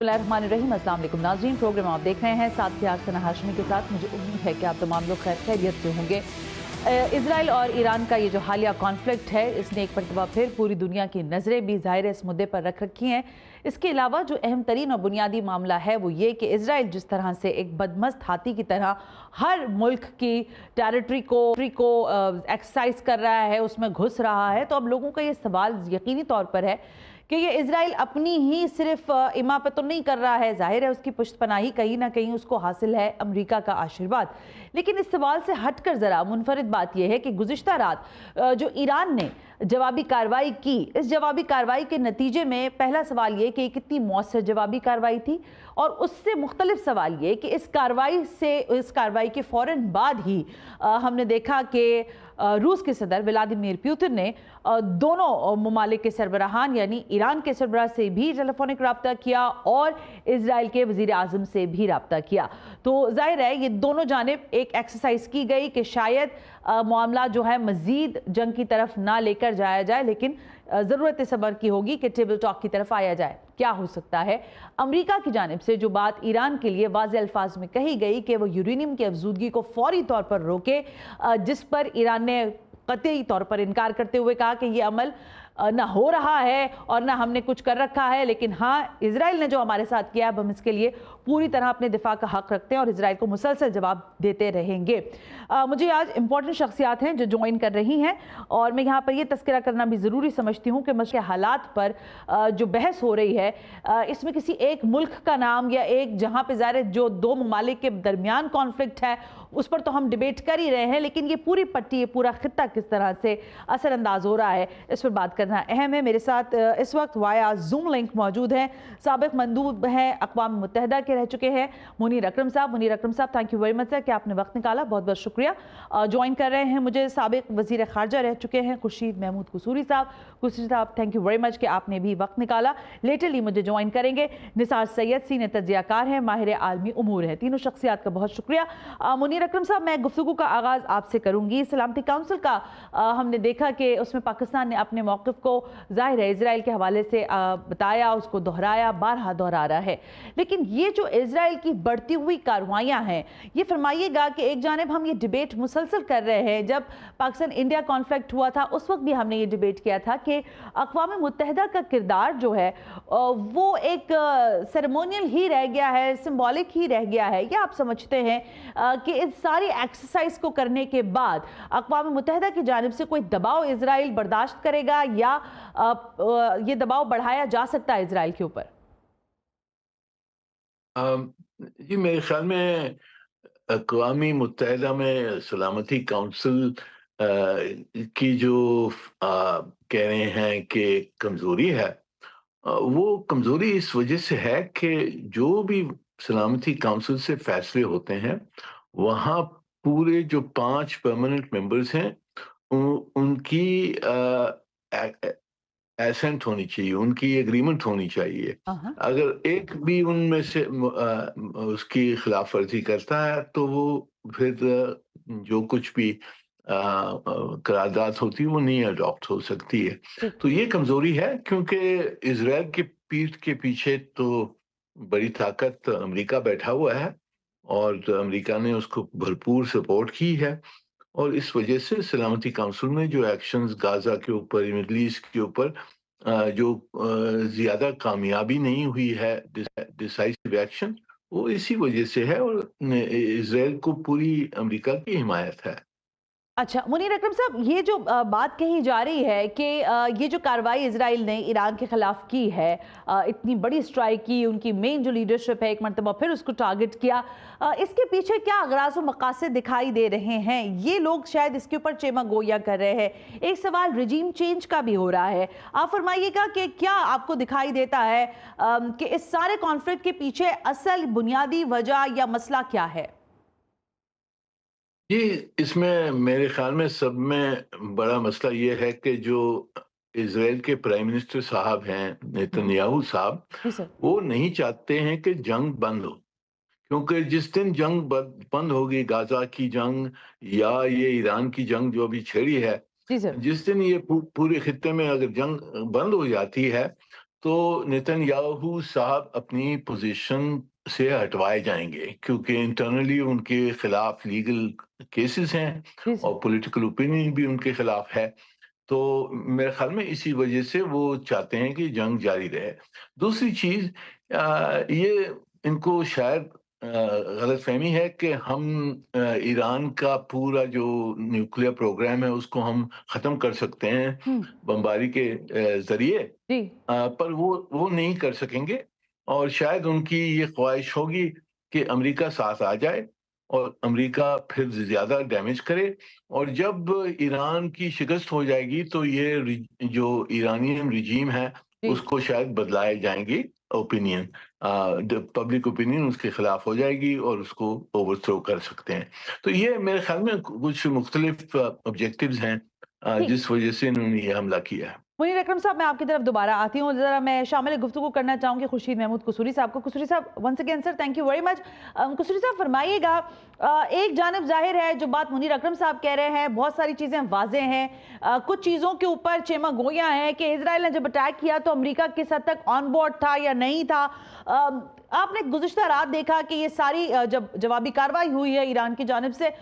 बिस्मिल्लाहिर्रहमानिर्रहीम। अस्सलाम वालेकुम नाज़रीन, प्रोग्राम आप देख रहे हैं साथ ही सना हाशमी के साथ। मुझे उम्मीद है कि आप तमाम लोग खैर खैरियत से होंगे। इजराइल और ईरान का ये जो हालिया कॉन्फ्लिक्ट है, इसने एक मरतबा फिर पूरी दुनिया की नज़रें भी ज़ाहिर इस मुद्दे पर रख रखी हैं। इसके अलावा जो अहम तरीन और बुनियादी मामला है वो ये कि इजराइल जिस तरह से एक बदमस्त हाथी की तरह हर मुल्क की टेरिटरी को एक्सरसाइज कर रहा है, उसमें घुस रहा है, तो अब लोगों का ये सवाल यकीनी तौर पर है कि ये इजराइल अपनी ही सिर्फ इमा पे तो नहीं कर रहा है। जाहिर है उसकी पुश्तपनाही कहीं ना कहीं उसको हासिल है अमेरिका का आशीर्वाद। लेकिन इस सवाल से हटकर ज़रा मुनफरिद बात यह है कि गुज़िश्ता रात जो ईरान ने जवाबी कार्रवाई की, इस जवाबी कार्रवाई के नतीजे में पहला सवाल ये कि कितनी मौसर जवाबी कार्रवाई थी, और उससे मुख्तलिफ सवाल ये कि इस कार्रवाई के फ़ौरन बाद ही हमने देखा कि रूस के सदर व्लादिमीर पुतिन ने दोनों ममालिक के सरबराहान यानी ईरान के सरबराह से भी टेलीफोनिक रब्ता किया और इजराइल के वज़ीर आज़म से भी रब्ता किया। तो जाहिर है ये दोनों जानिब एक एक्सरसाइज की गई कि शायद मामला जो है मज़ीद जंग की तरफ ना लेकर जाया जाए, लेकिन ज़रूरत सब्र की होगी कि टेबल टॉक की तरफ आया जाए। क्या हो सकता है? अमेरिका की जानिब से जो बात ईरान के लिए वाज़े अल्फाज में कही गई कि वो यूरेनियम की अफजूदगी को फौरी तौर पर रोके, जिस पर ईरान ने कतई तौर पर इनकार करते हुए कहा कि ये अमल ना हो रहा है और ना हमने कुछ कर रखा है, लेकिन हाँ इजराइल ने जो हमारे साथ किया है हम इसके लिए पूरी तरह अपने दिफा का हक रखते हैं और इजराइल को मुसलसल जवाब देते रहेंगे। मुझे आज इंपॉर्टेंट शख्सियात हैं जो ज्वाइन कर रही हैं और मैं यहाँ पर ये तस्करा करना भी ज़रूरी समझती हूँ कि मसले हालात पर जो बहस हो रही है इसमें किसी एक मुल्क का नाम या एक जहाँ पे ज़ाहिर जो दो ममालिक के दरमियान कॉन्फ्लिक्ट है उस पर तो हम डिबेट कर ही रहे हैं, लेकिन ये पूरी पट्टी, ये पूरा खित्ता किस तरह से असरअंदाज हो रहा है इस पर बात करना अहम है। मेरे साथ इस वक्त वाया जूम लिंक मौजूद हैं साबिक मंदूब हैं अक़वाम मुत्तहिदा के रह चुके हैं मुनीर अकरम साहब। मुनीर अकरम साहब, thank you very much sir कि आपने वक्त निकाला, बहुत बहुत शुक्रिया। ज्वाइन कर रहे हैं मुझे साबिक वज़ीर ख़ारजा रह चुके हैं खुर्शीद महमूद कसूरी साहब। कसूरी साहब, थैंक यू वेरी मच कि आपने भी वक्त निकाला। लेटरली मुझे ज्वाइन करेंगे निसार सैयद, सीनियर तज्ज़ियाकार हैं, माहिर आलमी उमूर हैं। तीनों शख्सियात का बहुत शुक्रिया। मुनीर अकरम साहब, मैं गुफ्तगू का आगाज़ आपसे करूंगी। सलामती काउंसिल का हमने देखा कि उसमें पाकिस्तान ने अपने मौक़िफ़ को ज़ाहिर है इजराइल के हवाले से बताया, उसको दोहराया, बारहा दोहरा रहा है। लेकिन ये जो इजराइल की बढ़ती हुई कार्रवाइयाँ हैं, ये फरमाइएगा कि एक जानिब हम ये डिबेट मुसलसल कर रहे हैं, जब पाकिस्तान इंडिया कॉन्फ्लिक्ट हुआ था उस वक्त भी हमने ये डिबेट किया था कि अक़वाम मुत्तहिदा का किरदार जो है वो एक सेरेमोनियल ही रह गया है, सिंबॉलिक ही रह गया है। या आप समझते हैं कि इस सारी एक्सरसाइज को करने के बाद अक़वाम मुत्तहिदा की जानिब से कोई दबाव इजराइल बर्दाश्त करेगा या ये दबाव बढ़ाया जा सकता है इजराइल के ऊपर? जी, मेरे ख्याल में अक़वाम मुत्तहिदा में सलामती काउंसिल की जो कह रहे हैं कि कमज़ोरी है, वो कमज़ोरी इस वजह से है कि जो भी सलामती काउंसिल से फैसले होते हैं, वहाँ पूरे जो 5 परमानेंट मेंबर्स हैं, उनकी एसेंट होनी चाहिए, उनकी एग्रीमेंट होनी चाहिए। हाँ, अगर एक भी उनमें से उसकी खिलाफ वर्जी करता है तो वो फिर जो कुछ भी करारदाद होती है वो नहीं अडॉप्ट हो सकती है। ठीक। तो ये कमजोरी है क्योंकि इजराइल की पीठ के पीछे तो बड़ी ताकत अमेरिका बैठा हुआ है और अमेरिका ने उसको भरपूर सपोर्ट की है। और इस वजह से सलामती काउंसिल में जो एक्शंस गाजा के ऊपर, मिडल ईस्ट के ऊपर जो ज़्यादा कामयाबी नहीं हुई है डिसाइसिव एक्शन, वो इसी वजह से है और इज़राइल को पूरी अमेरिका की हिमायत है। अच्छा मुनीर अकरम साहब, ये जो बात कही जा रही है कि ये जो कार्रवाई इजराइल ने ईरान के खिलाफ की है, इतनी बड़ी स्ट्राइक की, उनकी मेन जो लीडरशिप है एक मरतबा फिर उसको टारगेट किया, इसके पीछे क्या अगराज़ व मकासद दिखाई दे रहे हैं? ये लोग शायद इसके ऊपर चेमा गोया कर रहे हैं। एक सवाल रिजीम चेंज का भी हो रहा है। आप फरमाइएगा कि क्या आपको दिखाई देता है कि इस सारे कॉन्फ्लिक्ट के पीछे असल बुनियादी वजह या मसला क्या है? जी, इसमें मेरे ख़्याल में सब में बड़ा मसला ये है कि जो इज़राइल के प्राइम मिनिस्टर साहब हैं, हम्म। नेतन्याहू साहब, जी सर। वो नहीं चाहते हैं कि जंग बंद हो। क्योंकि जिस दिन जंग बंद होगी, गाज़ा की जंग या ये ईरान की जंग जो अभी छिड़ी है, जी सर। जिस दिन ये पूरे खित्ते में अगर जंग बंद हो जाती है, تو नेतन्याहू साहब अपनी पोजीशन से हटवाए जाएंगे, क्योंकि इंटरनली उनके खिलाफ लीगल केसेस हैं जी और सर। पॉलिटिकल ओपिनियन भी उनके खिलाफ है। तो मेरे ख्याल में इसी वजह से वो चाहते हैं कि जंग जारी रहे। दूसरी चीज़, ये इनको शायद गलतफ़हमी है कि हम ईरान का पूरा जो न्यूक्लियर प्रोग्राम है उसको हम ख़त्म कर सकते हैं हम्म। बमबारी के ज़रिए। जी। पर वो नहीं कर सकेंगे, और शायद उनकी ये ख्वाहिश होगी कि अमेरिका साथ आ जाए और अमेरिका फिर ज़्यादा डैमेज करे, और जब ईरान की शिकस्त हो जाएगी तो जो ईरानियन रिजीम है जी। उसको शायद बदलाए जाएंगे ओपिनियन, पब्लिक ओपिनियन उसके खिलाफ हो जाएगी और उसको ओवरथ्रो कर सकते हैं। तो ये मेरे ख्याल में कुछ मुख्तलिफ ऑब्जेक्टिव्स हैं ठीक। जिस वजह से इन्होंने ये हमला किया है। मुनीर अकरम साहब, मैं आपकी तरफ दोबारा आती हूँ। ज़रा मैं शामिल गुफ्तगू करना चाहूँगी खुर्शीद महमूद कुसूरी साहब को। कुसूरी साहब, once again sir, thank you very much. Kasuri साहब फरमाइएगा, एक जानब जाहिर है जो बात मुनीर अकरम साहब कह रहे हैं, बहुत सारी चीज़ें वाज़ेह हैं, कुछ चीज़ों के ऊपर चेमा गोयां हैं कि इजराइल ने जब अटैक किया तो अमेरिका किस हद तक ऑन बोर्ड था या नहीं था। आपने गुज़िश्ता रात देखा कि ये सारी जब जवाबी कार्रवाई हुई है ईरान की जानिब से,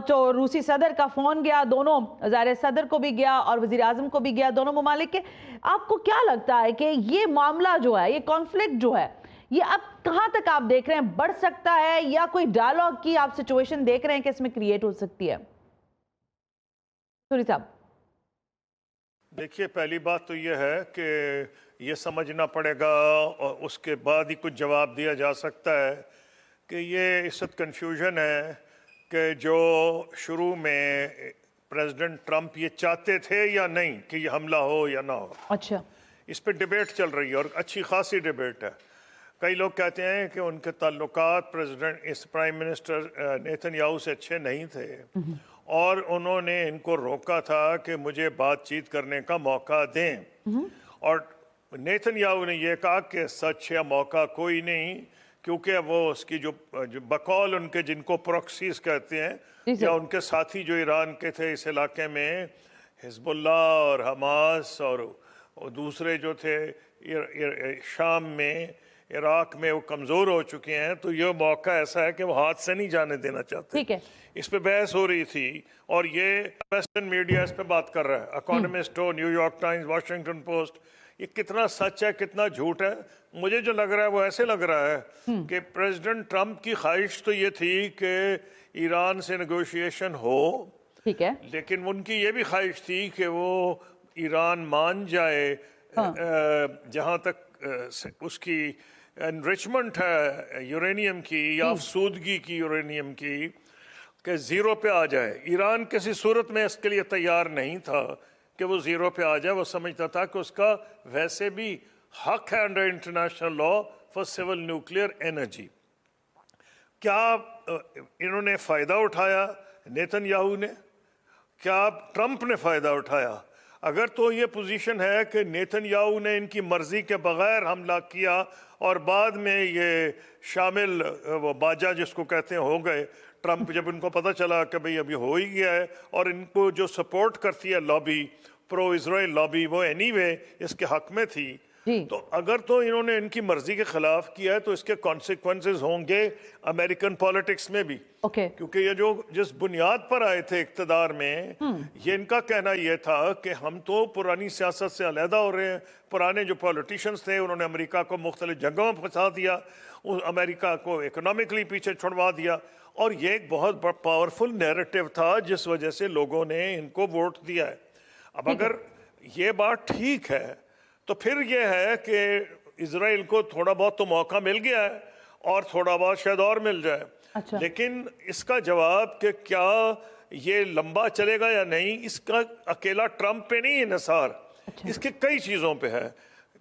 तो रूसी सदर का फ़ोन गया, दोनों ज़ाहिर सदर को भी गया और वज़ीर आज़म को भी गया, दोनों ममालिक के। आपको क्या लगता है कि ये मामला जो है, ये कॉन्फ्लिक्ट जो है, ये अब कहाँ तक आप देख रहे हैं बढ़ सकता है, या कोई डायलॉग की आप सिचुएशन देख रहे हैं कि इसमें क्रिएट हो सकती है? सूरी साहब। देखिए, पहली बात तो ये है कि ये समझना पड़ेगा और उसके बाद ही कुछ जवाब दिया जा सकता है कि ये इस वक्त कन्फ्यूजन है कि जो शुरू में प्रेसिडेंट ट्रंप ये चाहते थे या नहीं कि ये हमला हो या ना हो। अच्छा। इस पे डिबेट चल रही है और अच्छी खासी डिबेट है। कई लोग कहते हैं कि उनके ताल्लुकात प्राइम मिनिस्टर नेतन्याहू से अच्छे नहीं थे और उन्होंने इनको रोका था कि मुझे बातचीत करने का मौका दें, और नेतन्याहू ने यह कहा कि सच या मौका कोई नहीं, क्योंकि वो उसकी जो बकौल उनके जिनको प्रॉक्सीज कहते हैं या उनके साथी जो ईरान के थे इस इलाके में, हिजबुल्ला और हमास और दूसरे जो थे शाम में, इराक में, वो कमज़ोर हो चुके हैं। तो ये मौका ऐसा है कि वो हाथ से नहीं जाने देना चाहते। ठीक है। इस पे बहस हो रही थी और ये वेस्टर्न मीडिया इस पे बात कर रहा है, इकोनॉमिस्ट हो, न्यूयॉर्क टाइम्स, वाशिंगटन पोस्ट। ये कितना सच है कितना झूठ है, मुझे जो लग रहा है वो ऐसे लग रहा है कि प्रेसिडेंट ट्रंप की ख्वाहिश तो ये थी कि ईरान से नेगोशिएशन हो, ठीक है, लेकिन उनकी ये भी ख्वाहिश थी कि वो ईरान मान जाए जहाँ तक उसकी एनरिचमेंट है यूरेनियम की या अफसूदगी की यूरेनियम की, कि ज़ीरो पे आ जाए। ईरान किसी सूरत में इसके लिए तैयार नहीं था कि वो ज़ीरो पे आ जाए। वो समझता था कि उसका वैसे भी हक है under international law for civil nuclear energy. क्या इन्होंने फ़ायदा उठाया नेतन्याहू ने? क्या ट्रंप ने फ़ायदा उठाया? अगर तो ये पोजीशन है कि नेतन्याहू ने इनकी मर्ज़ी के बग़ैर हमला किया और बाद में ये शामिल वो बाजा जिसको कहते हैं हो गए, ट्रंप जब इनको पता चला कि भाई अभी हो ही गया है, और इनको जो सपोर्ट करती है लॉबी, प्रो इजराइल लॉबी, वो एनीवे इसके हक में थी। तो अगर तो इन्होंने इनकी मर्जी के खिलाफ किया है तो इसके कॉन्सिक्वेंसेस होंगे अमेरिकन पॉलिटिक्स में भी। क्योंकि ये जो जिस बुनियाद पर आए थे इक्तदार में, ये इनका कहना ये था कि हम तो पुरानी सियासत से अलहदा हो रहे हैं। पुराने जो पॉलिटिशियंस थे उन्होंने अमेरिका को मुख्तलिफ जगहों में फंसा दिया, अमेरिका को इकोनॉमिकली पीछे छुड़वा दिया, और ये एक बहुत पावरफुल नैरेटिव था जिस वजह से लोगों ने इनको वोट दिया है। अब अगर ये बात ठीक है तो फिर ये है कि इजराइल को थोड़ा बहुत तो मौका मिल गया है और थोड़ा बहुत शायद और मिल जाए। अच्छा। लेकिन इसका जवाब कि क्या ये लंबा चलेगा या नहीं, इसका अकेला ट्रंप पे नहीं इन्हिसार, इसके कई चीज़ों पे है।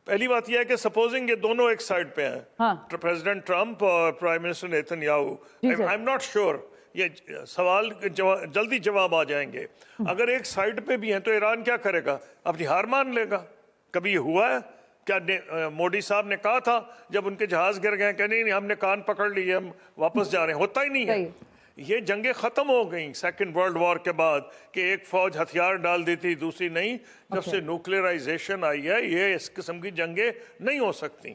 पहली बात यह है कि सपोजिंग ये दोनों एक साइड पे हैं, प्रेसिडेंट ट्रंप और prime minister Netanyahu, I am not sure, ये सवाल जल्दी जवाब आ जाएंगे। अगर एक साइड पे भी हैं तो ईरान क्या करेगा? अपनी हार मान लेगा। कभी हुआ है क्या? मोदी साहब ने कहा था जब उनके जहाज गिर गए कि नहीं हमने कान पकड़ लिए, हम वापस जा रहे हैं। होता ही नहीं है। یہ جنگیں ختم ہو گئیں سیکنڈ ورلڈ وار کے بعد کہ ایک فوج ہتھیار ڈال دیتی دوسری نہیں. جب سے نیوکلیئرائزیشن آئی ہے یہ اس قسم کی جنگیں نہیں ہو سکتی.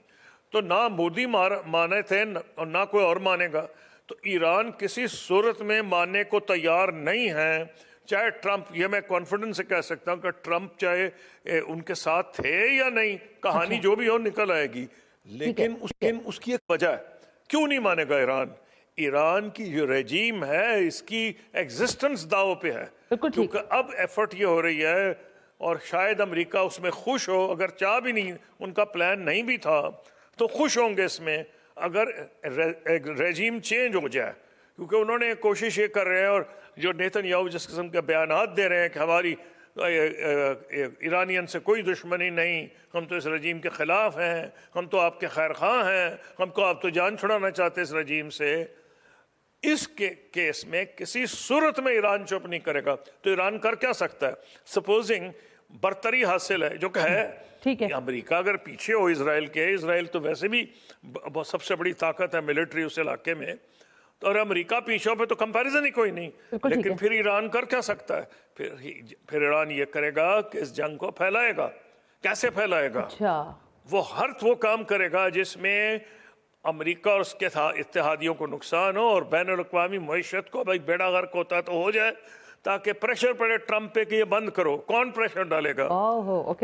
تو نہ مودی مانے تھے اور نہ کوئی اور مانے گا. تو ایران کسی صورت میں ماننے کو تیار نہیں ہے. چاہے ٹرمپ, یہ میں کانفیڈنس سے کہہ سکتا ہوں کہ ٹرمپ چاہے ان کے ساتھ تھے یا نہیں, کہانی جو بھی ہو نکل آئے گی. لیکن اس کی ایک وجہ ہے کیوں نہیں مانے گا ایران. ایران کی جو رجیم ہے اس کی ایگزسٹنس داؤ پہ ہے, کیونکہ اب ایفرٹ یہ ہو رہی ہے اور شاید امریکہ اس میں خوش ہو, اگر چاہ بھی نہیں, ان کا پلان نہیں بھی تھا تو خوش ہوں گے اس میں اگر رجیم چینج ہو جائے, کیونکہ انہوں نے کوشش یہ کر رہے ہیں. اور جو نیتن یاہو جس قسم کے بیانات دے رہے ہیں کہ ہماری ایرانین سے کوئی دشمنی نہیں, ہم تو اس رجیم کے خلاف ہیں, ہم تو آپ کے خیر خواہ ہیں, ہم کو آپ تو جان چھڑانا چاہتے اس رجیم سے. اس کے کیس میں کسی صورت میں ایران چپ نہیں کرے گا. تو ایران کر کیا سکتا ہے؟ سپوزنگ برتری حاصل ہے جو کہ ہے امریکہ اگر پیچھے ہو اسرائیل کے, اسرائیل تو ویسے بھی سب سے بڑی طاقت ہے ملٹری اس علاقے میں, تو اور امریکہ پیچھے ہو پہ تو کمپیریزن ہی کوئی نہیں. لیکن پھر ایران کر کیا سکتا ہے؟ پھر ایران یہ کرے گا کہ اس جنگ کو پھیلائے گا. کیسے پھیلائے گا؟ وہ کام کرے گا جس میں امریکہ اور اس کے اتحادیوں کو نقصان ہو اور بین الاقوامی معیشت کو بھائی بیڑا غرق ہوتا تو ہو جائے, تاکہ پریشر پڑے ٹرمپ پہ کہ یہ بند کرو. کون پریشر ڈالے گا؟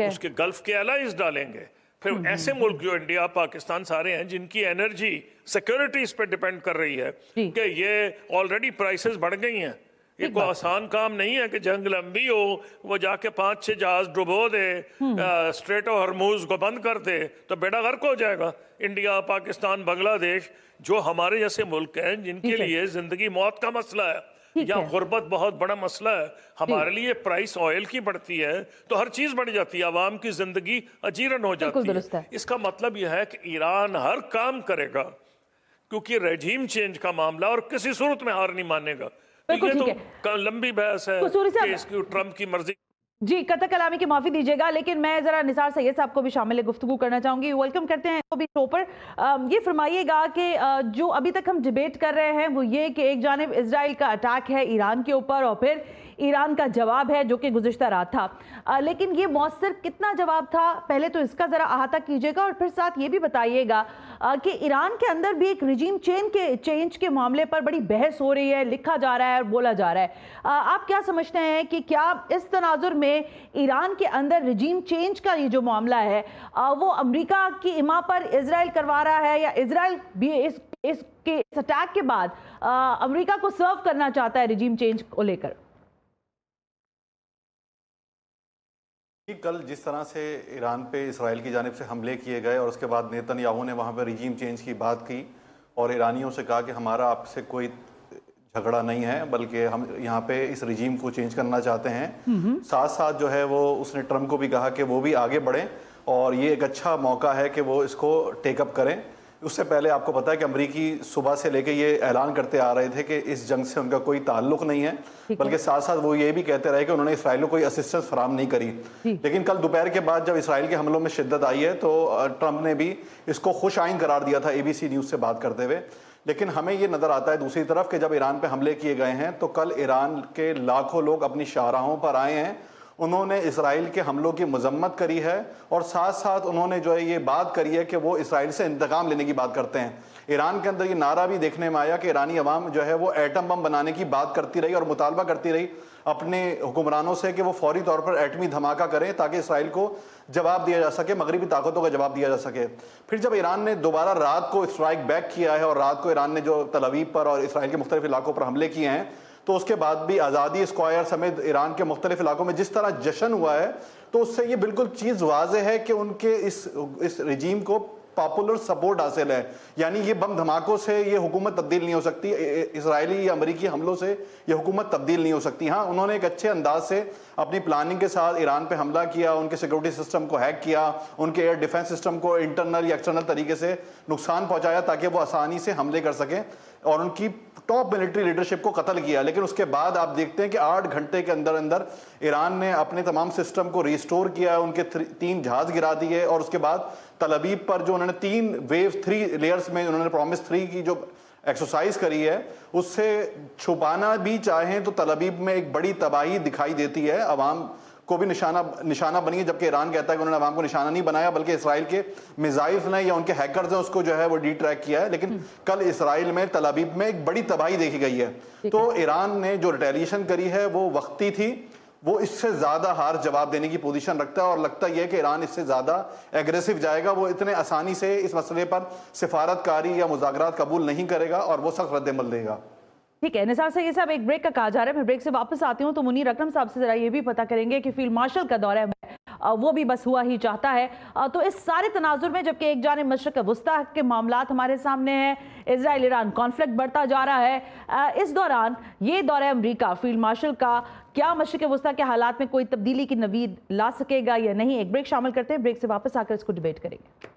اس کے گلف کے الائز ڈالیں گے. پھر ایسے ملک جو انڈیا پاکستان سارے ہیں جن کی انرجی سیکورٹی اس پہ ڈیپینڈ کر رہی ہے کہ یہ آلریڈی پرائسز بڑھ گئی ہیں. یہ کوئی آسان کام نہیں ہے کہ جنگ لمبی ہو, وہ جا کے 5-6 جہاز ڈبو دے, اسٹریٹ آف ہرموز کو بند کر دے تو بیڑا غرق ہو جائے گا. انڈیا, پاکستان, بنگلہ دیش جو ہمارے جیسے ملک ہیں جن کے لیے زندگی موت کا مسئلہ ہے یا غربت بہت بڑا مسئلہ ہے, ہمارے لیے پرائس آئل کی بڑھتی ہے تو ہر چیز بڑھ جاتی ہے, عوام کی زندگی اجیرن ہو جاتی ہے. اس کا مطلب یہ ہے کہ ایران ہر کام کرے گا کیونکہ رجیم چینج کا معاملہ, اور کسی صورت میں ہار نہیں مانے گا. یہ تو لمبی بحث ہے کہ اس کی ٹرمپ کی مرضی. جی قطع کلامی کی معافی دیجیے گا, لیکن میں ذرا نثار سید صاحب کو بھی شامل گفتگو کرنا چاہوں گی. ویلکم کرتے ہیں بھی شو پر. یہ فرمائیے گا کہ جو ابھی تک ہم ڈیبیٹ کر رہے ہیں وہ یہ کہ ایک جانب اسرائیل کا اٹیک ہے ایران کے اوپر اور پھر ایران کا جواب ہے جو کہ گزشتہ رات تھا, لیکن یہ مؤثر کتنا جواب تھا پہلے تو اس کا ذرا احاطہ کیجیے گا, اور پھر ساتھ یہ بھی بتائیے گا کہ ایران کے اندر بھی ایک رجیم چینج کے معاملے پر بڑی بحث ہو رہی ہے, لکھا جا رہا ہے اور بولا جا رہا ہے. آپ کیا سمجھتے ہیں کہ کیا اس تناظر میں ایران کے اندر رجیم چینج کا یہ جو معاملہ ہے وہ امریکہ کی اما پر اسرائیل کروا رہا ہے, یا اسرائیل بھی اس اٹیک کے بعد امریکہ کو سرو کرنا چاہتا ہے رجیم چینج کو لے کر؟ کل جس طرح سے ایران پہ اسرائیل کی جانب سے حملے کیے گئے اور اس کے بعد نیتن یاہو نے وہاں پہ رجیم چینج کی بات کی اور ایرانیوں سے کہا کہ ہمارا آپ سے کوئی جھگڑا نہیں ہے بلکہ ہم یہاں پہ اس رجیم کو چینج کرنا چاہتے ہیں, ساتھ ساتھ جو ہے وہ اس نے ٹرمپ کو بھی کہا کہ وہ بھی آگے بڑھیں اور یہ ایک اچھا موقع ہے کہ وہ اس کو ٹیک اپ کریں. اس سے پہلے آپ کو پتا ہے کہ امریکی صبح سے لے کے یہ اعلان کرتے آ رہے تھے کہ اس جنگ سے ان کا کوئی تعلق نہیں ہے, بلکہ ساتھ ساتھ وہ یہ بھی کہتے رہے کہ انہوں نے اسرائیل کو کوئی اسسٹنس فراہم نہیں کری. لیکن کل دوپہر کے بعد جب اسرائیل کے حملوں میں شدت آئی ہے تو ٹرمپ نے بھی اس کو خوش آئند قرار دیا تھا ABC نیوز سے بات کرتے ہوئے. لیکن ہمیں یہ نظر آتا ہے دوسری طرف کہ جب ایران پہ حملے کیے گئے ہیں تو کل ایران کے لاکھوں لوگ اپنی شاہراہوں پر آئے ہیں, انہوں نے اسرائیل کے حملوں کی مذمت کری ہے اور ساتھ ساتھ انہوں نے جو ہے یہ بات کری ہے کہ وہ اسرائیل سے انتقام لینے کی بات کرتے ہیں. ایران کے اندر یہ نعرہ بھی دیکھنے میں آیا کہ ایرانی عوام جو ہے وہ ایٹم بم بنانے کی بات کرتی رہی اور مطالبہ کرتی رہی اپنے حکمرانوں سے کہ وہ فوری طور پر ایٹمی دھماکہ کریں تاکہ اسرائیل کو جواب دیا جا سکے, مغربی طاقتوں کا جواب دیا جا سکے. پھر جب ایران نے دوبارہ رات کو اسٹرائک بیک کیا ہے اور رات کو ایران نے جو تل ابیب پر اور اسرائیل کے مختلف علاقوں پر حملے کیے ہیں تو اس کے بعد بھی آزادی اسکوائر سمیت ایران کے مختلف علاقوں میں جس طرح جشن ہوا ہے تو اس سے یہ بالکل چیز واضح ہے کہ ان کے اس رجیم کو پاپولر سپورٹ حاصل ہے. یعنی یہ بم دھماکوں سے یہ حکومت تبدیل نہیں ہو سکتی, اسرائیلی یا امریکی حملوں سے یہ حکومت تبدیل نہیں ہو سکتی. ہاں انہوں نے ایک اچھے انداز سے اپنی پلاننگ کے ساتھ ایران پہ حملہ کیا, ان کے سیکورٹی سسٹم کو ہیک کیا, ان کے ایئر ڈیفنس سسٹم کو انٹرنل یا ایکسٹرنل طریقے سے نقصان پہنچایا تاکہ وہ آسانی سے حملے کر سکیں اور ان کی ٹاپ ملٹری لیڈرشپ کو قتل کیا. لیکن اس کے بعد آپ دیکھتے ہیں کہ 8 گھنٹے کے اندر اندر ایران نے اپنے تمام سسٹم کو ریسٹور کیا, ان کے 3 جہاز گرا دیے اور اس کے بعد تل ابیب پر جو انہوں نے 3 ویو 3 لیئرز میں انہوں نے پرومس 3 کی جو ایکسرسائز کری ہے اس سے چھپانا بھی چاہیں تو تل ابیب میں ایک بڑی تباہی دکھائی دیتی ہے، عوام کو بھی نشانہ بنی ہے، جبکہ ایران کہتا ہے کہ انہوں نے عوام کو نشانہ نہیں بنایا بلکہ اسرائیل کے میزائلز نے یا ان کے ہیکرز نے اس کو جو ہے وہ ڈی ٹریک کیا ہے. لیکن کل اسرائیل میں تل ابیب میں ایک بڑی تباہی دیکھی گئی ہے. تو ایران نے جو ریٹیلیشن کری ہے وہ وقتی تھی، وہ اس سے زیادہ ہار جواب دینے کی پوزیشن رکھتا ہے، اور لگتا یہ ہے کہ ایران اس سے زیادہ ایگریسو جائے گا. وہ اتنے آسانی سے اس مسئلے پر سفارت کاری یا مذاکرات قبول نہیں کرے گا اور وہ سخت رد عمل دے گا. ٹھیک ہے نثار سید صاحب، ایک بریک کا کہا جا رہا ہے، میں بریک سے واپس آتی ہوں تو منیر اکرم صاحب سے ذرا یہ بھی پتہ کریں گے کہ فیلڈ مارشل کا دورہ وہ بھی بس ہوا ہی چاہتا ہے. تو اس سارے تناظر میں جبکہ ایک جانب مشرق وسطیٰ کے معاملات ہمارے سامنے ہیں، اسرائیل ایران کانفلکٹ بڑھتا جا رہا ہے، اس دوران یہ دورہ امریکہ فیلڈ مارشل کا کیا مشرق وسطیٰ کے حالات میں کوئی تبدیلی کی نوید لا سکے گا یا نہیں؟ ایک بریک شامل کرتے ہیں، بریک سے واپس آ کر اس کو ڈیبیٹ کریں گے.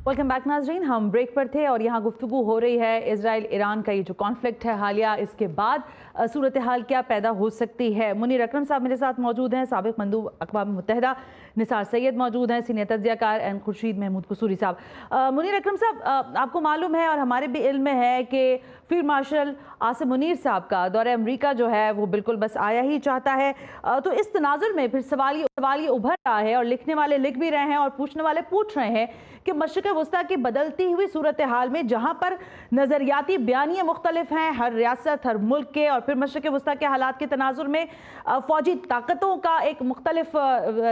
ویلکم بیک ناظرین، ہم بریک پر تھے اور یہاں گفتگو ہو رہی ہے اسرائیل ایران کا یہ جو کانفلکٹ ہے حالیہ، اس کے بعد صورتحال کیا پیدا ہو سکتی ہے. منیر اکرم صاحب میرے ساتھ موجود ہیں، سابق مندوب اقوام متحدہ نثار سید موجود ہیں، سینئر تجزیہ کار این خورشید محمود قصوری صاحب. منیر اکرم صاحب، آپ کو معلوم ہے اور ہمارے بھی علم میں ہے کہ فیلڈ مارشل عاصم منیر صاحب کا دورہ امریکہ جو ہے وہ بالکل بس آیا ہی چاہتا ہے. تو اس تناظر میں پھر سوال یہ ابھر رہا ہے اور لکھنے والے لکھ بھی رہے ہیں اور پوچھنے والے پوچھ رہے ہیں کہ مشرق وسطیٰ کی بدلتی ہوئی صورتحال میں جہاں پر نظریاتی بیانیے مختلف ہیں ہر ریاست ہر ملک کے، اور پھر مشرق وسطیٰ کے حالات کے تناظر میں فوجی طاقتوں کا ایک مختلف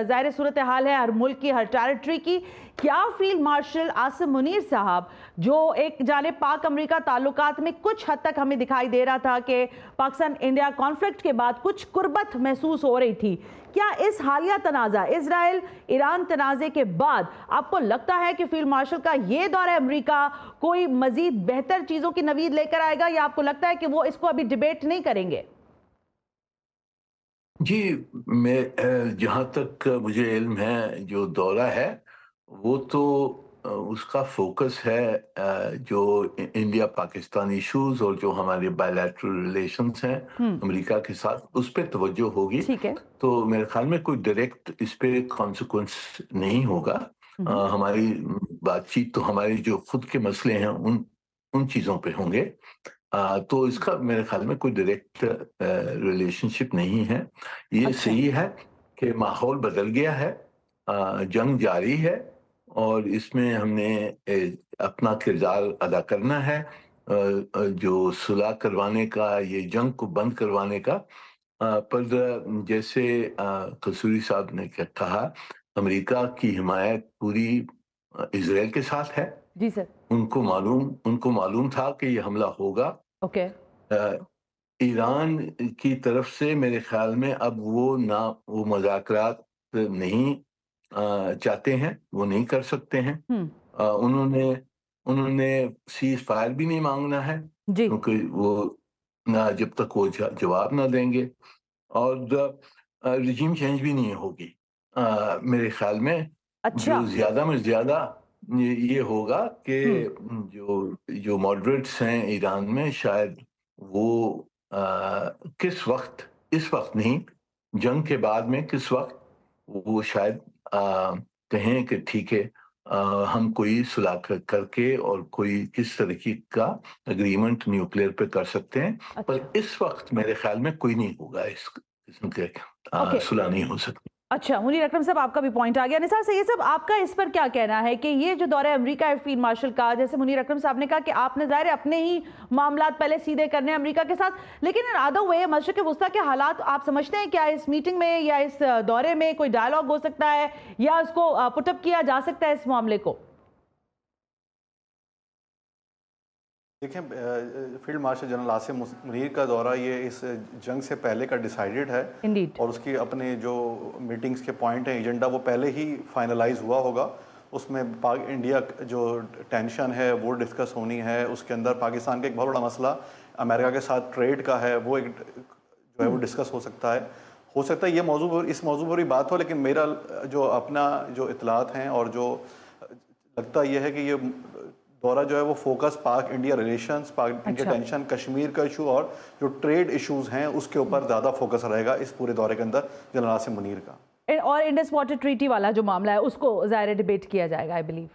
ظاہر صورتحال ہے ہر ملک کی، ہر ٹیریٹری کی، کیا فیلڈ مارشل عاصم منیر صاحب جو ایک جانب پاک امریکہ تعلقات میں کچھ حد تک ہمیں دکھائی دے رہا تھا کہ پاکستان انڈیا کانفلکٹ کے بعد کچھ قربت محسوس ہو رہی تھی، کیا اس حالیہ تنازع اسرائیل ایران تنازع کے بعد آپ کو لگتا ہے کہ فیلڈ مارشل کا یہ دورہ امریکہ کوئی مزید بہتر چیزوں کی نوید لے کر آئے گا، یا آپ کو لگتا ہے کہ وہ اس کو ابھی ڈیبیٹ نہیں کریں گے؟ جی، میں جہاں تک مجھے علم ہے جو دورہ ہے وہ تو اس کا فوکس ہے جو انڈیا پاکستان ایشوز اور جو ہمارے بائیلیٹرل ریلیشنز ہیں امریکہ کے ساتھ، اس پہ توجہ ہوگی. تو میرے خیال میں کوئی ڈائریکٹ اس پہ کانسیکوینس نہیں ہوگا. ہماری بات چیت تو ہمارے جو خود کے مسئلے ہیں ان چیزوں پہ ہوں گے. تو اس کا میرے خیال میں کوئی ڈائریکٹ ریلیشن شپ نہیں ہے. یہ صحیح ہے کہ ماحول بدل گیا ہے، جنگ جاری ہے اور اس میں ہم نے اپنا کردار ادا کرنا ہے، جو صلح کروانے کا، یہ جنگ کو بند کروانے کا. پر جیسے قصوری صاحب نے کہا، امریکہ کی حمایت پوری اسرائیل کے ساتھ ہے. جی سر. ان کو معلوم تھا کہ یہ حملہ ہوگا. ایران کی طرف سے میرے خیال میں اب وہ مذاکرات نہیں چاہتے ہیں، وہ نہیں کر سکتے ہیں. انہوں نے سیز فائر بھی نہیں مانگنا ہے کیونکہ وہ جب تک وہ جواب نہ دیں گے، اور رجیم چینج بھی نہیں ہوگی. میرے خیال میں جو زیادہ میں زیادہ یہ ہوگا کہ جو ماڈریٹس ہیں ایران میں، شاید وہ کس وقت، اس وقت نہیں، جنگ کے بعد میں کس وقت وہ شاید کہیں کہ ٹھیک ہے ہم کوئی صلح کر کے اور کوئی کس طریقے کا اگریمنٹ نیوکلیئر پہ کر سکتے ہیں. پر اس وقت میرے خیال میں کوئی نہیں ہوگا، اس قسم کے صلح نہیں ہو سکتی. اچھا منیر اکرم صاحب، آپ کا بھی پوائنٹ آ گیا. نثار سید صاحب، آپ کا اس پر کیا کہنا ہے کہ یہ جو دورہ امریکہ ہے فیلڈ مارشل کا، جیسے منیر اکرم صاحب نے کہا کہ آپ نے ظاہر اپنے ہی معاملات پہلے سیدھے کرنے ہیں امریکہ کے ساتھ، لیکن ادر وے مشرق وسطیٰ کے حالات آپ سمجھتے ہیں کیا اس میٹنگ میں یا اس دورے میں کوئی ڈائیلاگ ہو سکتا ہے یا اس کو پٹ اپ کیا جا سکتا ہے اس معاملے کو؟ دیکھیں، field marshal general Asim Munir کا دورہ یہ اس جنگ سے پہلے کا ڈیسائیڈڈ ہے، اور اس کی اپنے جو میٹنگز کے پوائنٹ ہیں، ایجنڈا، وہ پہلے ہی فائنلائز ہوا ہوگا. اس میں پاک انڈیا جو ٹینشن ہے وہ ڈسکس ہونی ہے. اس کے اندر پاکستان کا ایک بہت بڑا مسئلہ امریکہ کے ساتھ ٹریڈ کا ہے، وہ ایک جو ہے وہ ڈسکس ہو سکتا ہے یہ موضوع، اس موضوع پر بھی بات ہو. لیکن میرا جو اپنا جو اطلاعات ہیں اور جو لگتا یہ ہے کہ یہ दौरा जो है वो फोकस पाक इंडिया रिलेशंस, पाक इंडिया टेंशन, कश्मीर का इशू और जो ट्रेड इश्यूज हैं उसके ऊपर ज़्यादा फोकस रहेगा इस पूरे दौरे के अंदर जनरल आसिम मुनीर का। और इंडस वाटर ट्रीटी वाला जो मामला है उसको ज़ाहिर डिबेट किया जाएगा, आई बिलीव।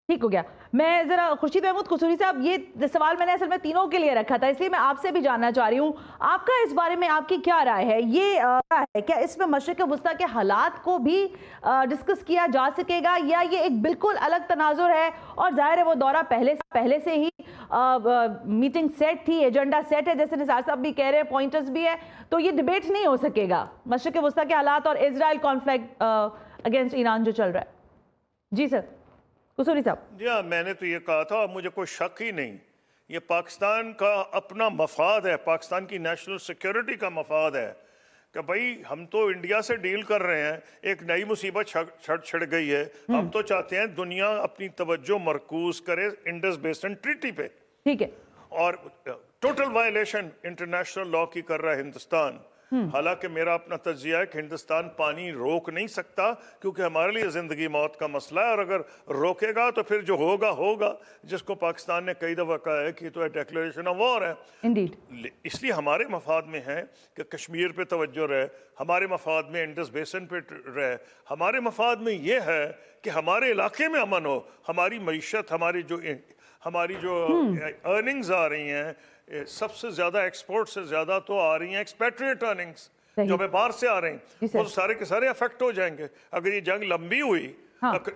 ठीक हो गया। मैं जरा खुर्शीद महमूद कसूरी साहब, ये सवाल मैंने असल में तीनों के लिए रखा था, इसलिए मैं आपसे भी जानना चाह रही हूँ आपका इस बारे में, आपकी क्या राय है? ये है क्या इसमें मशरिक़ वस्ता के हालात को भी डिस्कस किया जा सकेगा, या ये एक बिल्कुल अलग तनाजुर है? और जाहिर है वो दौरा पहले से ही मीटिंग सेट थी, एजेंडा सेट है, जैसे निसार साहब भी कह रहे हैं, पॉइंटर्स भी है, तो ये डिबेट नहीं हो सकेगा मशरिक़ वस्ता के हालात और इजराइल कॉन्फ्लिक्ट अगेंस्ट ईरान जो चल रहा है। जी सर कसूरी साहब। जी हाँ, मैंने तो ये कहा था, और मुझे कोई शक ही नहीं, ये पाकिस्तान का अपना मफाद है, पाकिस्तान की नेशनल सिक्योरिटी का मफाद है कि भाई हम तो इंडिया से डील कर रहे हैं, एक नई मुसीबत छिड़ गई है, हम तो चाहते हैं दुनिया अपनी तवज्जो मरकूज करे इंडस बेसिन ट्रीटी पे। ठीक है। और टोटल वायलेशन इंटरनेशनल लॉ की कर रहा है हिंदुस्तान। हालांकि मेरा अपना तज्जिया है कि हिंदुस्तान पानी रोक नहीं सकता, क्योंकि हमारे लिए जिंदगी मौत का मसला है, और अगर रोकेगा तो फिर जो होगा होगा, जिसको पाकिस्तान ने कई दफा कहा है कि तो डिक्लेरेशन ऑफ वॉर है। इंडीड। इसलिए हमारे मफाद में है कि कश्मीर पे तवज्जो रहे, हमारे मफाद में इंडस बेसिन पे रहे, हमारे मफाद में ये है कि हमारे इलाके में अमन हो, हमारी मईशत, हमारी जो अर्निंग्स आ रही हैं, सबसे ज्यादा एक्सपोर्ट से ज्यादा तो आ रही हैं एक्सपेट्रिएट अर्निंग्स जो हमें बाहर से आ रही हैं, वो तो सारे के सारे अफेक्ट हो जाएंगे। अगर ये जंग लंबी हुई,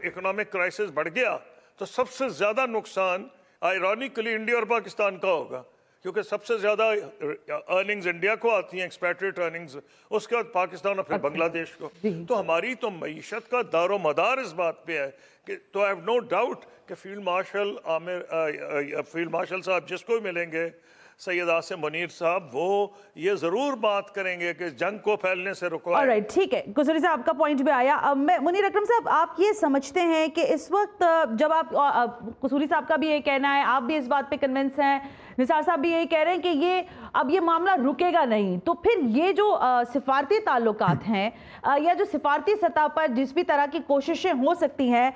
इकोनॉमिक क्राइसिस बढ़ गया, तो सबसे ज्यादा नुकसान आयरॉनिकली इंडिया और पाकिस्तान का होगा, क्योंकि सबसे ज्यादा अर्निंग्स इंडिया को आती हैं, एक्सपेट्रिएट अर्निंग्स, उसके बाद पाकिस्तान और फिर बांग्लादेश को। तो हमारी तो मईशत का दारो मदार इस बात पे है कि, तो आई हैव नो डाउट कि फील्ड मार्शल साहब जिसको भी मिलेंगे, सैयद आसिम मुनीर साहब, वो ये जरूर बात करेंगे कि जंग को फैलने से रुकवाएं। ऑलराइट, ठीक है। कसूरी साहब आपका पॉइंट भी आया। अब मैं मुनीर अकरम साहब, आप ये समझते हैं कि इस वक्त जब आप कसूरी साहब का भी ये कहना है, आप भी इस बात पे कन्विंस हैं, निसार साहब भी यही कह रहे हैं कि ये मामला रुकेगा नहीं, तो फिर ये जो सिफारती ताल्लुकात हैं या जो सिफारती सतह पर जिस भी तरह की कोशिशें हो सकती हैं,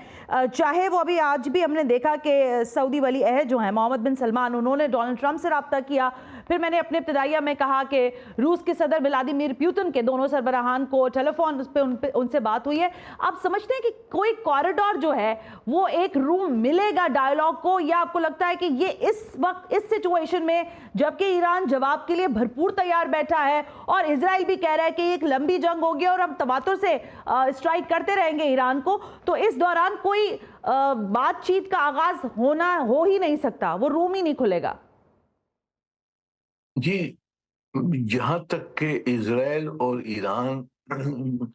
चाहे वो अभी आज भी हमने देखा कि सऊदी वली अहद जो हैं मोहम्मद बिन सलमान, उन्होंने डोनाल्ड ट्रंप से रब्ता किया, फिर मैंने अपने इब्तिदाइया में कहा कि रूस के सदर व्लादिमीर पुतिन के दोनों सरबराहान को टेलीफोन पे उनसे बात हुई है। आप समझते हैं कि कोई कॉरिडोर जो है वो एक रूम मिलेगा डायलॉग को, या आपको लगता है कि ये इस वक्त इस सिचुएशन में, जबकि ईरान जवाब के लिए भरपूर तैयार बैठा है और इजराइल भी कह रहा है कि एक लंबी जंग होगी और हम तबातुर से स्ट्राइक करते रहेंगे ईरान को, तो इस दौरान कोई बातचीत का आगाज हो ही नहीं सकता, वो रूम ही नहीं खुलेगा? जी, जहां तक कि इजराइल और ईरान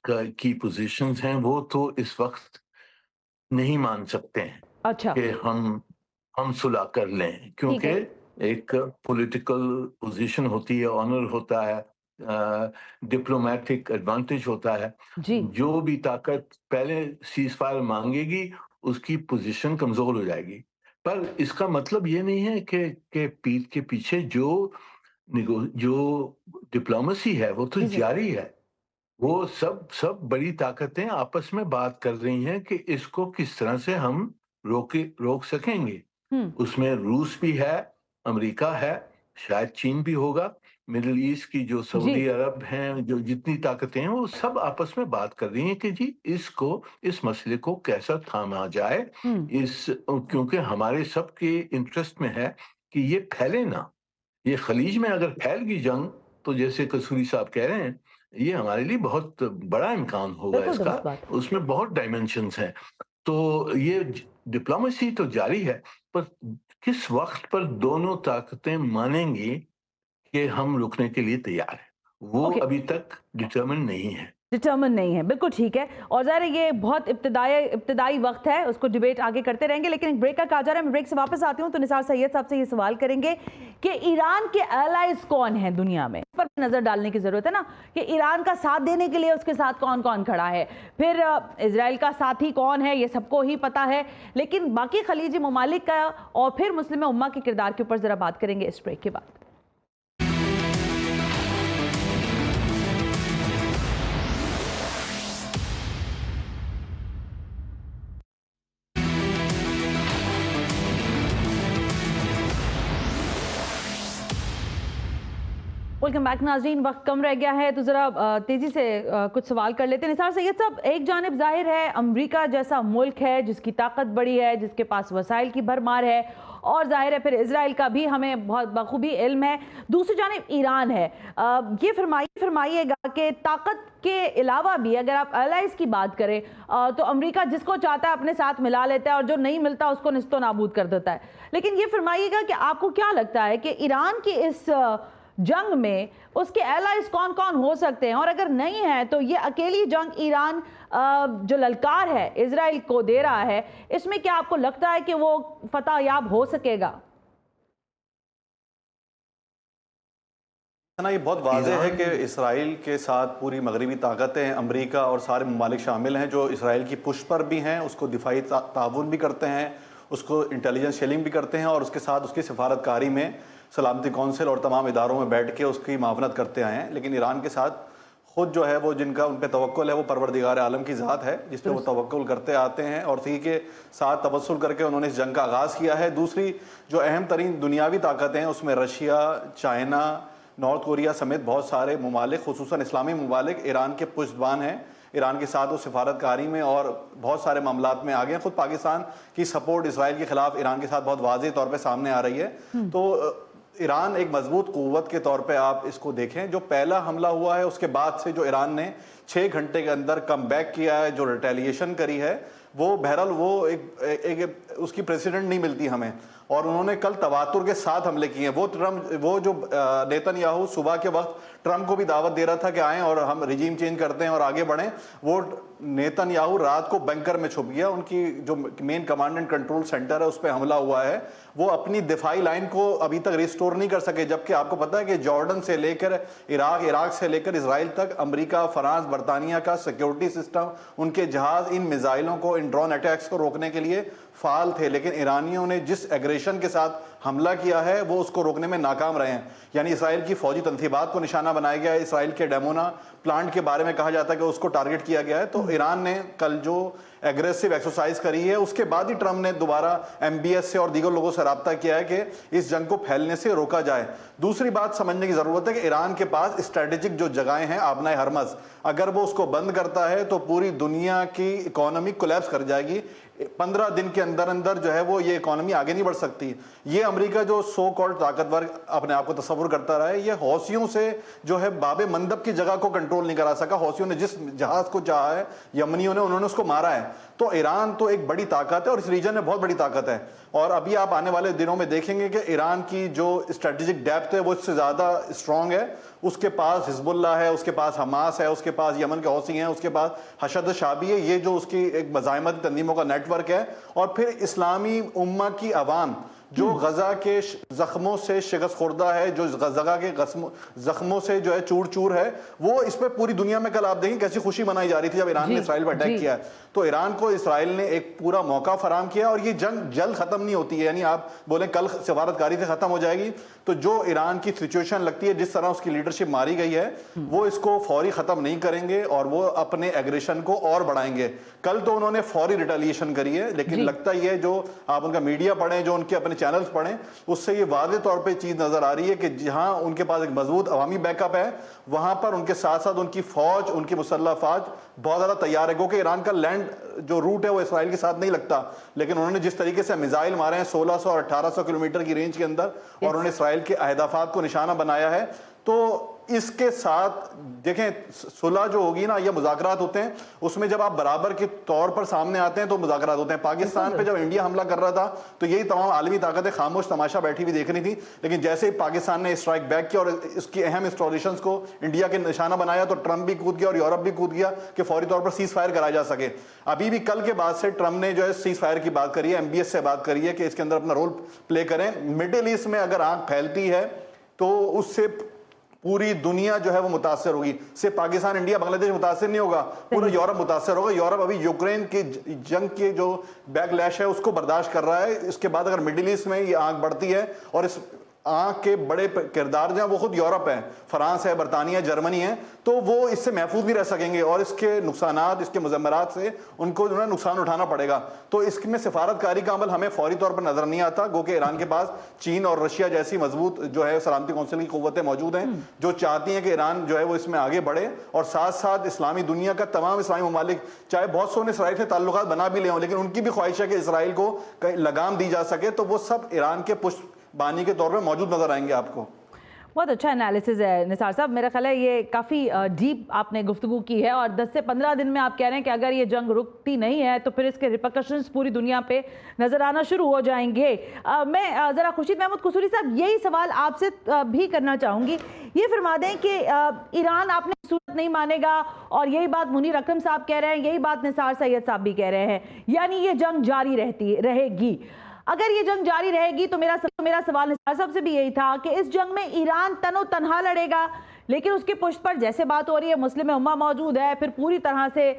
की पोजीशंस हैं, वो तो इस वक्त नहीं मान सकते हैं। अच्छा। कि हम सुलह कर लें, क्योंकि एक पॉलिटिकल पोजीशन होती है, ऑनर होता है, डिप्लोमेटिक एडवांटेज होता है। जो भी ताकत पहले सीज फायर मांगेगी उसकी पोजीशन कमजोर हो जाएगी। पर इसका मतलब ये नहीं है कि पीठ के पीछे जो डिप्लोमेसी है वो तो जारी है। वो सब बड़ी ताकतें आपस में बात कर रही हैं कि इसको किस तरह से हम रोक सकेंगे। उसमें रूस भी है, अमेरिका है, शायद चीन भी होगा, मिडिल ईस्ट की जो सऊदी अरब हैं, जो जितनी ताकतें हैं, वो सब आपस में बात कर रही हैं कि जी इस मसले को कैसा थामा जाए, क्योंकि हमारे सबके इंटरेस्ट में है कि ये फैले ना। ये खलीज में अगर फैल गई जंग, तो जैसे कसूरी साहब कह रहे हैं, ये हमारे लिए बहुत बड़ा इम्कान होगा इसका, उसमें बहुत डायमेंशंस हैं। तो ये डिप्लोमेसी तो जारी है, पर किस वक्त पर दोनों ताकतें मानेंगी कि हम रुकने के लिए तैयार हैं, वो अभी तक डिटरमिन नहीं है। बिल्कुल ठीक है। और ज़ाहिर है ये बहुत इब्तिदाई वक्त है, उसको डिबेट आगे करते रहेंगे, लेकिन एक ब्रेक का कहा जा रहा है। मैं ब्रेक से वापस आती हूँ तो निसार सैयद साहब से ये सवाल करेंगे कि ईरान के एलाइज कौन है दुनिया में, पर नजर डालने की जरूरत है ना, कि ईरान का साथ देने के लिए उसके साथ कौन कौन खड़ा है, फिर इजराइल का साथी कौन है, ये सबको ही पता है, लेकिन बाकी खलीजी ममालिक का और फिर मुस्लिम उम्मा के किरदार के ऊपर जरा बात करेंगे इस ब्रेक के बाद। वेलकम बैक नाज़रीन। वक्त कम रह गया है तो ज़रा तेज़ी से कुछ सवाल कर लेते हैं। निसार सैयद साहब, एक जानिब जाहिर है अमेरिका जैसा मुल्क है जिसकी ताकत बड़ी है, जिसके पास वसाइल की भरमार है, और जाहिर है फिर इजराइल का भी हमें बहुत बखूबी इल्म है। दूसरी जानिब ईरान है। ये फरमाइएगा कि ताकत के अलावा भी अगर आप अलाइज की बात करें तो अमेरिका जिसको चाहता है अपने साथ मिला लेता है और जो नहीं मिलता उसको निस्तो नाबूद कर देता है। लेकिन ये फरमाइएगा कि आपको क्या लगता है कि ईरान की इस जंग में उसके एलाइज कौन कौन हो सकते हैं, और अगर नहीं है तो ये अकेली जंग ईरान जो ललकार है इजराइल को दे रहा है, इसमें क्या आपको लगता है कि वो फतह याब हो सकेगा? ना, ये बहुत वाज़ेह है कि इसराइल के साथ पूरी मगरबी ताकतें, अमेरिका और सारे ममालिक शामिल हैं जो इसराइल की पुश पर भी हैं, उसको दिफाई ताउन भी करते हैं, उसको इंटेलिजेंस शेयरिंग भी करते हैं, और उसके साथ उसकी सिफारतकारी में सलामती कौंसिल और तमाम इदारों में बैठ के उसकी मावनत करते आए हैं। लेकिन ईरान के साथ खुद जो है वो जिनका उन पर तवक्कुल है वो परवरदिगार आलम की ज़ात है जिस पे वो तवक्कुल करते आते हैं, और इसी के साथ तवस्सुल करके उन्होंने इस जंग का आगाज़ किया है। दूसरी जो अहम तरीन दुनियावी ताकतें हैं उसमें रशिया, चाइना, नॉर्थ कोरिया समेत बहुत सारे ममालिक, खुसूसन इस्लामी ममालिक ईरान के पुष्टबान हैं। ईरान के साथ वो सिफारतकारी में और बहुत सारे मामलात में आ गए हैं। खुद पाकिस्तान की सपोर्ट इसराइल के खिलाफ ईरान के साथ बहुत वाज़ेह तौर पर सामने आ रही है। तो ईरान एक मजबूत क़ुव्वत के तौर पे आप इसको देखें। जो पहला हमला हुआ है उसके बाद से जो ईरान ने 6 घंटे के अंदर कम बैक किया है, जो रिटेलिएशन करी है, वो बहरहाल वो एक उसकी प्रेसिडेंट नहीं मिलती हमें, और उन्होंने कल तवातुर के साथ हमले किए हैं। वो जो नेतन्याहू सुबह के वक्त ट्रम्प को भी दावत दे रहा था कि आएँ और हम रिजीम चेंज करते हैं और आगे बढ़ें, वो नेतन्याहू रात को बंकर में छुप गया। उनकी जो main command and control centre है उस पर हमला हुआ है। वो अपनी दिफाई लाइन को अभी तक रिस्टोर नहीं कर सके, जबकि आपको पता है कि जॉर्डन से लेकर इराक, इराक से लेकर इसराइल तक अमेरिका, फ्रांस, बरतानिया का सिक्योरिटी सिस्टम, उनके जहाज इन मिसाइलों को, इन ड्रोन अटैक्स को रोकने के लिए फाल थे। लेकिन ईरानियों ने जिस एग्रेशन के साथ हमला किया है वो उसको रोकने में नाकाम रहे हैं। यानी इसराइल की फौजी तनसीबात को निशाना बनाया गया है। इसराइल के डेमोना प्लांट के बारे में कहा जाता है कि उसको टारगेट किया गया है। तो ईरान ने कल जो एग्रेसिव एक्सरसाइज करी है उसके बाद ही ट्रम्प ने दोबारा MBS से और दीगर लोगों से राब्ता किया है कि इस जंग को फैलने से रोका जाए। दूसरी बात समझने की जरूरत है कि ईरान के पास स्ट्रेटेजिक जो जगहें हैं, आबनाए हरमज, अगर वो उसको बंद करता है तो पूरी दुनिया की इकोनॉमी कोलैप्स कर जाएगी। 15 दिन के अंदर अंदर जो है वो ये इकोनॉमी आगे नहीं बढ़ सकती। ये अमेरिका जो सो कॉल्ड ताकतवर अपने आप को तस्वुर करता रहा है, ये हौसियों से जो है बाबे मंदब की जगह को कंट्रोल नहीं करा सका। हौसियों ने जिस जहाज को चाहा है, यमनियों ने, उन्होंने उसको मारा है। तो ईरान तो एक बड़ी ताकत है और इस रीजन में बहुत बड़ी ताकत है। और अभी आप आने वाले दिनों में देखेंगे कि ईरान की जो स्ट्रेटेजिक डेप्थ है वो इससे ज़्यादा स्ट्रॉन्ग है। उसके पास हिजबुल्लाह है, उसके पास हमास है, उसके पास यमन के हौसी हैं, उसके पास हशद शाबी है। ये जो उसकी एक मज़ाहमती तंजीमों का नेटवर्क है। और फिर इस्लामी उम्मा की अवाम जो गजा के जख्मों से शिकस्त खुर्दा है, जो गजा के जख्मों से जो है चूर चूर है, वो इस पर पूरी दुनिया में कल आप देखें कैसी खुशी मनाई जा रही थी जब ईरान ने इसराइल पर अटैक किया है। तो ईरान को इसराइल ने एक पूरा मौका फराम किया और ये जंग जल्द खत्म नहीं होती है। यानी आप बोलें कल सिफारतकारी से खत्म हो जाएगी, तो जो ईरान की सिचुएशन लगती है, जिस तरह उसकी लीडरशिप मारी गई है, वो इसको फौरी खत्म नहीं करेंगे और वो अपने एग्रेशन को और बढ़ाएंगे। कल तो उन्होंने फौरी रिटेलिएशन करी है, लेकिन लगता ही है जो आप उनका मीडिया पढ़ें, जो उनके अपने चैनल्स पढ़ें, उससे ये वाज़ेह तौर पे चीज़ नज़र आ रही है कि जहां उनके पास एक मजबूत अवामी बैकअप है, वहां पर उनके साथ साथ उनकी फौज, उनकी मुसल्लह फौज बहुत ज़्यादा तैयार है। क्योंकि ईरान का लैंड जो रूट है वो इसराइल के साथ नहीं लगता, लेकिन उन्होंने जिस तरीके से मिसाइल मारे हैं 1600 और 1800 किलोमीटर की रेंज के अंदर, और उन्होंने इसराइल के अहदाफात को निशाना बनाया है। तो इसके साथ देखें, सुलह जो होगी ना, ये मुज़ाकरात होते हैं, उसमें जब आप बराबर के तौर पर सामने आते हैं तो मुज़ाकरात होते हैं। पाकिस्तान पे जब इंडिया हमला कर रहा था तो यही तमाम आलमी ताकतें खामोश तमाशा बैठी हुई देख रही थी, लेकिन जैसे ही पाकिस्तान ने स्ट्राइक बैक किया और इसकी अहम इंस्टॉलेशंस को इंडिया के निशाना बनाया, तो ट्रम्प भी कूद गया और यूरोप भी कूद गया कि फौरी तौर पर सीज फायर कराया जा सके। अभी भी कल के बाद से ट्रम्प ने जो है सीज फायर की बात करी है, MBS से बात करी है कि इसके अंदर अपना रोल प्ले करें। मिडिल ईस्ट में अगर आंख फैलती है तो उससे पूरी दुनिया जो है वो मुतासर होगी। सिर्फ पाकिस्तान, इंडिया, बांग्लादेश मुतासर नहीं होगा, पूरा यूरोप मुतासर होगा। यूरोप अभी यूक्रेन की जंग के जो बैकलैश है उसको बर्दाश्त कर रहा है। इसके बाद अगर मिडिल ईस्ट में ये आंख बढ़ती है और इस آنکھ کے بڑے کردار جہاں وہ خود یورپ ہے، فرانس ہے، برطانیہ، جرمنی ہے، تو وہ اس سے محفوظ نہیں رہ سکیں گے اور اس کے نقصانات، اس کے مضمرات سے ان کو جو ہے نقصان اٹھانا پڑے گا. تو اس میں سفارت کاری کا عمل ہمیں فوری طور پر نظر نہیں آتا، گو کہ ایران کے پاس چین اور رشیا جیسی مضبوط جو ہے سلامتی کونسل کی قوتیں موجود ہیں جو چاہتی ہیں کہ ایران جو ہے وہ اس میں آگے بڑھے، اور ساتھ ساتھ اسلامی دنیا کا تمام اسلامی ممالک، چاہے بہت سو نے اسرائیل سے تعلقات بنا بھی لے ہوں لیکن ان کی بھی خواہش ہے کہ اسرائیل کو لگام دی جا سکے، تو وہ سب ایران کے پشت بانی کے طور پہ موجود نظر آئیں گے آپ کو. بہت اچھا انالیسز ہے نثار صاحب. میرا خیال ہے یہ کافی ڈیپ آپ نے گفتگو کی ہے، اور 10 سے 15 دن میں آپ کہہ رہے ہیں کہ اگر یہ جنگ رکتی نہیں ہے تو پھر اس کے ریپرکشنز پوری دنیا پہ نظر آنا شروع ہو جائیں گے. میں ذرا خورشید محمود قصوری صاحب یہی سوال آپ سے بھی کرنا چاہوں گی. یہ فرما دیں کہ ایران آپ نے صورت نہیں مانے گا، اور یہی بات منیر اکرم صاحب کہہ رہے ہیں، یہی بات نثار سید صاحب بھی کہہ رہے ہیں، یعنی یہ جنگ جاری رہے گی. اگر یہ جنگ جاری رہے گی تو میرا سوال نثار صاحب سے بھی یہی تھا کہ اس جنگ میں ایران تن و تنہا لڑے گا، لیکن اس کی پشت پر جیسے بات ہو رہی ہے مسلم امہ موجود ہے، پھر پوری طرح سے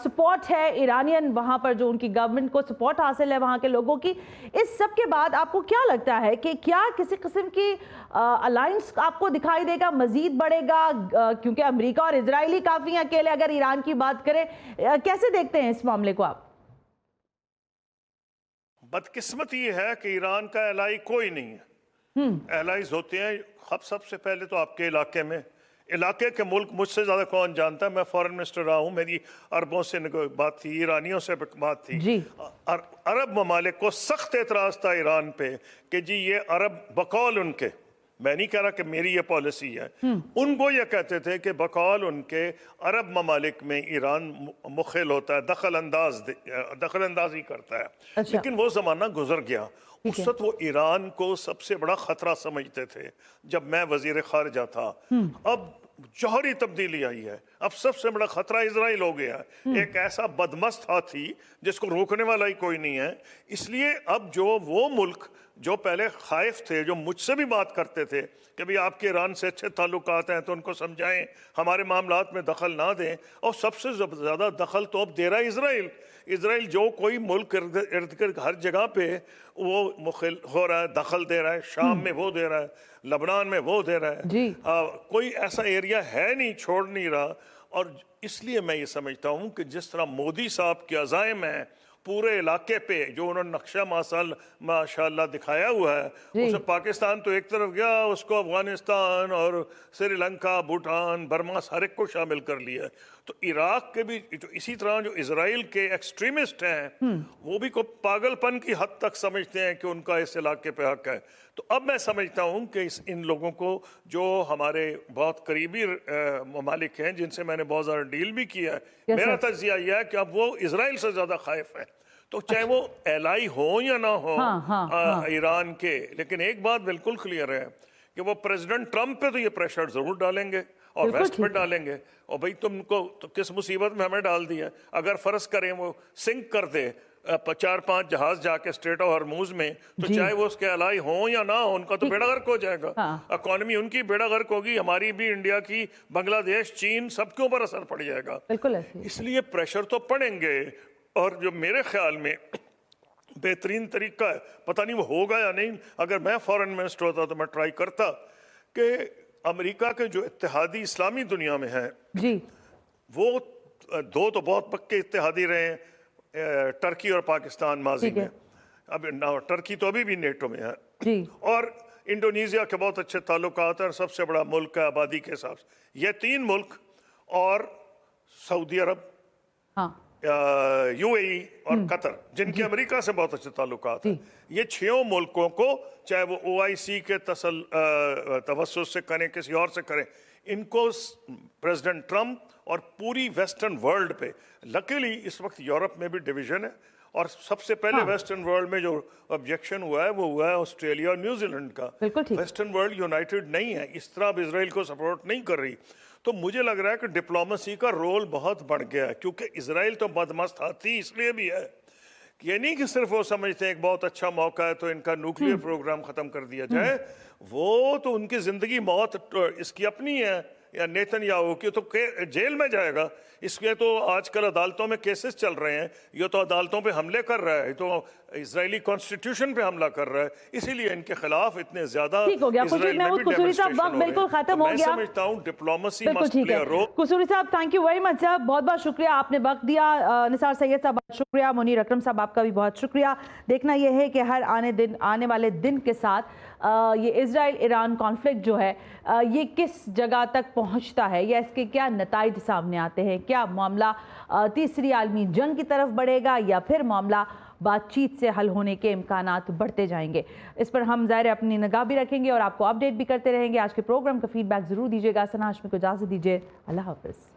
سپورٹ ہے ایرانین، وہاں پر جو ان کی گورنمنٹ کو سپورٹ حاصل ہے وہاں کے لوگوں کی. اس سب کے بعد آپ کو کیا لگتا ہے کہ کیا کسی قسم کی الائنس آپ کو دکھائی دے گا، مزید بڑھے گا؟ کیونکہ امریکہ اور اسرائیل کافی ہیں اکیلے اگر ایران کی بات کریں. کیسے دیکھتے ہیں اس معاملے کو آپ؟ بدقسمتی یہ ہے کہ ایران کا الائے کوئی نہیں ہے. الائز ہوتے ہیں سب سے پہلے تو آپ کے علاقے کے ملک. مجھ سے زیادہ کون جانتا ہے، میں فورن منسٹر رہا ہوں، میری عربوں سے بات تھی، ایرانیوں سے بات تھی. عرب ممالک کو سخت اعتراض تھا ایران پہ کہ جی یہ عرب بقول ان کے، میں نہیں کہہ رہا کہ میری یہ پالیسی ہے، ان کو یہ کہتے تھے کہ بقول ان کے عرب ممالک میں ایران مخل ہوتا ہے، دخل اندازی کرتا ہے. لیکن وہ زمانہ گزر گیا. اس وقت وہ ایران کو سب سے بڑا خطرہ سمجھتے تھے جب میں وزیر خارجہ تھا. اب جوہری تبدیلی آئی ہے، اب سب سے بڑا خطرہ اسرائیل ہو گیا ہے، ایک ایسا بدمست ہاتھی جس کو روکنے والا ہی کوئی نہیں ہے. اس لیے اب جو وہ ملک جو پہلے خائف تھے، جو مجھ سے بھی بات کرتے تھے کہ بھی آپ کے ایران سے اچھے تعلقات ہیں تو ان کو سمجھائیں ہمارے معاملات میں دخل نہ دیں، اور سب سے زیادہ دخل تو اب دے رہا ہے اسرائیل. جو کوئی ملک ارد گرد ہر جگہ پہ وہ مخل ہو رہا ہے، دخل دے رہا ہے. شام میں وہ دے رہا ہے، لبنان میں وہ دے رہا ہے، کوئی ایسا ایریا ہے نہیں چھوڑ نہیں رہا. اور اس لیے میں یہ سمجھتا ہوں کہ جس طرح مودی صاحب کے عزائم ہیں پورے علاقے پہ، جو انہوں نے نقشہ ماشاءاللہ دکھایا ہوا ہے، اسے پاکستان تو ایک طرف گیا، اس کو افغانستان اور سری لنکا، بھوٹان، برما ہر ایک کو شامل کر لیا. تو عراق کے بھی اسی طرح جو اسرائیل کے ایکسٹریمسٹ ہیں وہ بھی کو پاگل پن کی حد تک سمجھتے ہیں کہ ان کا اس علاقے پہ حق ہے. تو اب میں سمجھتا ہوں کہ ان لوگوں کو، جو ہمارے بہت قریبی ممالک ہیں جن سے میں نے بہت زیادہ ڈیل بھی کیا ہے، میرا تجزیہ یہ ہے کہ اب وہ اسرائیل سے زیادہ خائف ہیں. تو چاہے وہ ایلائی ہوں یا نہ ہوں ایران کے، لیکن ایک بات بالکل کلیئر ہے کہ وہ پریزیڈنٹ ٹرمپ پہ تو یہ پریشر ضرور ڈالیں گے اور ویسٹ پہ ڈالیں گے. اور بھئی تم کو تو کس مصیبت میں ہمیں ڈال دیا. اگر فرض کریں وہ سنک کر دے 4-5 جہاز جا کے اسٹریٹ آف ہرموز میں، تو چاہے وہ اس کے الائی ہوں یا نہ ہوں، ان کا تو بیڑا غرق ہو جائے گا. اکانومی ان کی بیڑا غرق ہوگی، ہماری بھی، انڈیا کی، بنگلہ دیش، چین، سب کے اوپر اثر پڑ جائے گا. اس لیے پریشر تو پڑیں گے. اور جو میرے خیال میں بہترین طریقہ ہے، پتہ نہیں وہ ہوگا یا نہیں، اگر میں فورن منسٹر ہوتا تو میں ٹرائی کرتا کہ امریکہ کے جو اتحادی اسلامی دنیا میں ہیں، وہ دو تو بہت پکے اتحادی رہے ہیں، ٹرکی اور پاکستان ماضی میں. اب ٹرکی تو ابھی بھی نیٹو میں ہے، اور انڈونیزیا کے بہت اچھے تعلقات ہیں، سب سے بڑا ملک ہے آبادی کے حساب سے. یہ 3 ملک اور سعودی عرب، یو اے ای اور قطر، جن کے امریکہ سے بہت اچھے تعلقات ہیں، یہ 6 ملکوں کو، چاہے وہ OIC کے توسط سے کریں، کسی اور سے کریں، ان کو پریزیڈنٹ ٹرمپ اور پوری ویسٹرن ورلڈ پہ، لکیلی اس وقت یورپ میں بھی ڈویژن ہے، اور سب سے پہلے ویسٹرن ورلڈ میں جو آبجیکشن ہوا ہے وہ ہوا ہے آسٹریلیا اور نیوزی لینڈ کا. ویسٹرن ورلڈ یونائٹڈ نہیں ہے، اس طرح اب اسرائیل کو سپورٹ نہیں کر رہی. تو مجھے لگ رہا ہے کہ ڈپلومیسی کا رول بہت بڑھ گیا ہے، کیونکہ اسرائیل تو بدمست ہاتھی اس لیے بھی ہے، یہ نہیں کہ صرف وہ سمجھتے ہیں ایک بہت اچھا موقع ہے تو ان کا نیوکلیئر پروگرام ختم کر دیا جائے. وہ تو ان کی زندگی موت اس کی اپنی ہے، یا نیتن یاہو کی تو جیل میں جائے گا. اس کے تو آج کل عدالتوں میں کیسز چل رہے ہیں، یہ تو عدالتوں پہ حملے کر رہا ہے، تو اسرائیلی کانسٹیٹیوشن پہ حملہ کر رہا ہے، اسی لیے ان کے خلاف اتنے زیادہ ٹھیک ہو گیا اسرائیل میں بھی قصوری صاحب، ڈیمونسٹریشن وقت ہو رہے بالکل ہیں۔ ختم تو ہو میں گیا، سمجھتا ہوں ڈپلومیسی بالکل مسٹ ٹھیک پلے ہے۔ اے رول۔ قصوری صاحب تھینک یو ویری مچ صاحب، بہت بہت شکریہ، آپ نے وقت دیا۔ نثار سید صاحب بہت شکریہ، منیر اکرم صاحب آپ کا بھی بہت شکریہ۔ دیکھنا یہ ہے کہ ہر آنے والے دن کے ساتھ یہ اسرائیل ایران کانفلکٹ جو ہے یہ کس جگہ تک پہنچتا ہے، یا اس کے کیا نتائج سامنے آتے ہیں، کیا معاملہ تیسری عالمی جنگ کی طرف بڑھے گا یا پھر معاملہ بات چیت سے حل ہونے کے امکانات بڑھتے جائیں گے۔ اس پر ہم ظاہر اپنی نگاہ بھی رکھیں گے اور آپ کو اپڈیٹ بھی کرتے رہیں گے۔ آج کے پروگرام کا فیڈ بیک ضرور دیجیے گا۔ ثنا ہاشمی کو اجازت دیجیے، اللہ حافظ۔